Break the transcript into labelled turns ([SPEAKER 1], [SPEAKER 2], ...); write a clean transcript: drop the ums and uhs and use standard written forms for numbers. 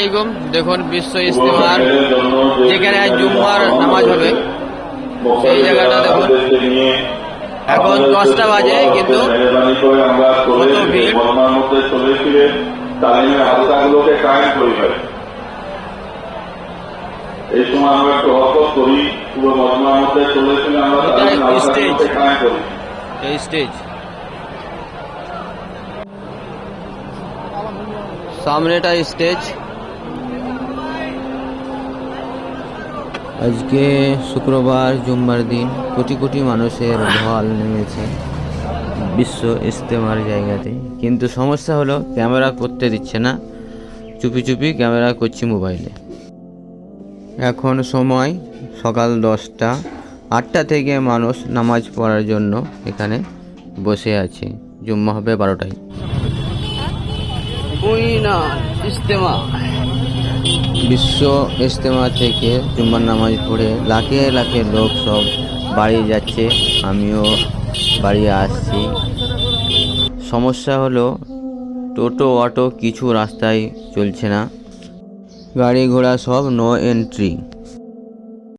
[SPEAKER 1] আলাইকুম। দেখুন বিশ্ব ইস্তেমার যেখানে জুম্মার নামাজ হবে সেই জায়গাটা দেখুন। এখন 10টা বাজে কিন্তু কত ভিড়।
[SPEAKER 2] এই সময় আমরা একটু হরকত করি, পুরো মজমার মধ্যে চলেছিলেন আমরা
[SPEAKER 1] স্টেজ সামনেটা স্টেজ। আজকে শুক্রবার জুম্মার দিন কোটি কোটি মানুষের ঢল নেমেছে বিশ্ব ইস্তেমার জায়গাতে, কিন্তু সমস্যা হলো ক্যামেরা করতে দিচ্ছে না, চুপি চুপি ক্যামেরা করছি মোবাইলে। এখন সময় সকাল 10টা, 8টা থেকে মানুষ নামাজ পড়ার জন্য এখানে বসে আছে। জুম্মা হবে 12টায়। ইস্তেমা বিশ্ব ইস্তেমা থেকে জুম্মার নামাজ পড়ে লাখে লাখে লোক সব বাড়ি যাচ্ছে, আমিও বাড়ি আসছি। সমস্যা হলো টোটো অটো কিছু রাস্তায় চলছে না, গাড়ি ঘোড়া সব নো এন্ট্রি।